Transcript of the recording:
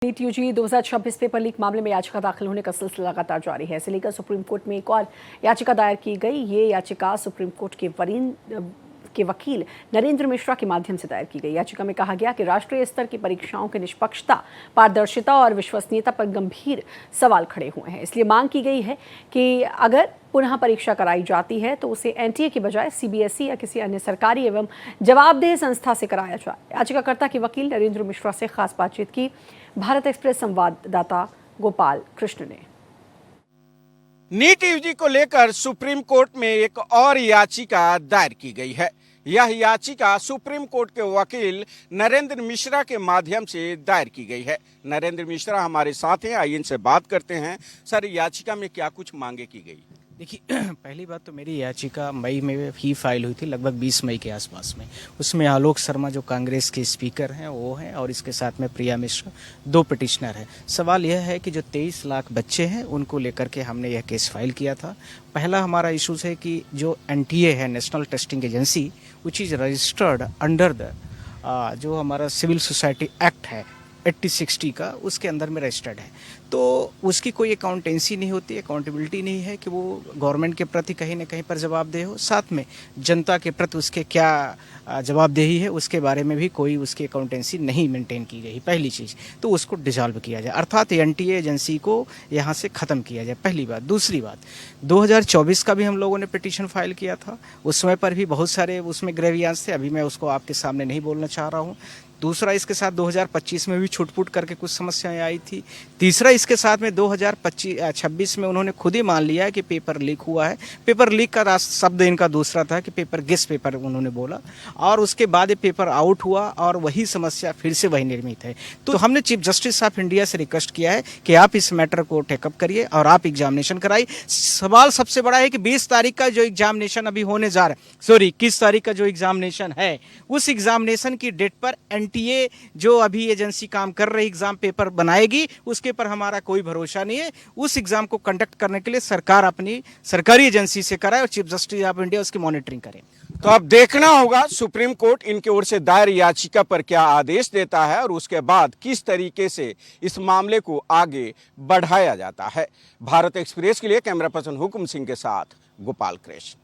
NEET UG 2026 paper leak मामले में याचिका दाखिल होने का सिलसिला लगातार जारी है। इसे लेकर सुप्रीम कोर्ट में एक और याचिका दायर की गई। ये याचिका सुप्रीम कोर्ट के वकील नरेंद्र मिश्रा के माध्यम से दायर की गई। याचिका में कहा गया कि राष्ट्रीय स्तर की परीक्षाओं की निष्पक्षता, पारदर्शिता और विश्वसनीयता पर गंभीर सवाल खड़े हुए हैं। इसलिए मांग की गई है कि अगर पुनः परीक्षा कराई जाती है तो उसे एनटीए की बजाय सीबीएसई या किसी अन्य सरकारी एवं जवाबदेह संस्था से कराया जाए। याचिकाकर्ता के वकील नरेंद्र मिश्रा से खास बातचीत की भारत एक्सप्रेस संवाददाता गोपाल कृष्ण ने। नीट यूजी को लेकर सुप्रीम कोर्ट में एक और याचिका दायर की गई है। यह याचिका सुप्रीम कोर्ट के वकील नरेंद्र मिश्रा के माध्यम से दायर की गई है। नरेंद्र मिश्रा हमारे साथ हैं, आइए इनसे बात करते हैं। सर, याचिका में क्या कुछ मांगे की गई? देखिए, पहली बात तो मेरी याचिका मई में ही फाइल हुई थी, लगभग 20 मई के आसपास में। उसमें आलोक शर्मा जो कांग्रेस के स्पीकर हैं वो हैं, और इसके साथ में प्रिया मिश्रा, 2 पिटिशनर हैं। सवाल यह है कि जो 23 लाख बच्चे हैं उनको लेकर के हमने यह केस फाइल किया था। पहला हमारा इशूज़ है कि जो एनटीए है, national testing agency, which is registered under the जो हमारा सिविल सोसाइटी एक्ट है 8060 का, उसके अंदर में रजिस्टर्ड है। तो उसकी कोई अकाउंटेंसी नहीं होती, अकाउंटेबिलिटी नहीं है कि वो गवर्नमेंट के प्रति कहीं ना कहीं पर जवाबदेह हो, साथ में जनता के प्रति उसके क्या जवाबदेही है उसके बारे में भी कोई उसकी अकाउंटेंसी नहीं मेंटेन की गई। पहली चीज़ तो उसको डिसॉल्व किया जाए, अर्थात एनटीए एजेंसी को यहाँ से ख़त्म किया जाए, पहली बात। दूसरी बात, 2024 का भी हम लोगों ने पिटीशन फाइल किया था। उस समय पर भी बहुत सारे उसमें ग्रेवियांस थे, अभी मैं उसको आपके सामने नहीं बोलना चाह रहा हूँ। दूसरा, इसके साथ 2025 में भी छुटपुट करके कुछ समस्याएं आई थी। तीसरा, इसके साथ में 2026 में उन्होंने खुद ही मान लिया है कि पेपर लीक हुआ है। पेपर लीक का शब्द इनका दूसरा था कि पेपर गेस पेपर उन्होंने बोला, और उसके बाद ये पेपर आउट हुआ और वही समस्या फिर से वही निर्मित है। तो हमने चीफ जस्टिस ऑफ इंडिया से रिक्वेस्ट किया है कि आप इस मैटर को टेकअप करिए और आप एग्जामिनेशन कराइए। सवाल सबसे बड़ा है कि 20 तारीख का जो एग्जामिनेशन अभी होने जा रहा है, 21 तारीख का जो एग्जामिनेशन है, उस एग्जामिनेशन की डेट पर एनटीए जो अभी एजेंसी काम कर रही एग्जाम पेपर बनाएगी, उसके पर हमारा कोई भरोसा नहीं है। उस एग्जाम को कंडक्ट करने के लिए सरकार अपनी सरकारी एजेंसी से कराए और चीफ जस्टिस ऑफ इंडिया उसकी मॉनिटरिंग करे। तो अब देखना होगा सुप्रीम कोर्ट इनकी ओर से दायर याचिका पर क्या आदेश देता है और उसके बाद किस तरीके से इस मामले को आगे बढ़ाया जाता है। भारत एक्सप्रेस के लिए कैमरा पर्सन हुक्म सिंह के साथ गोपाल कृष्ण।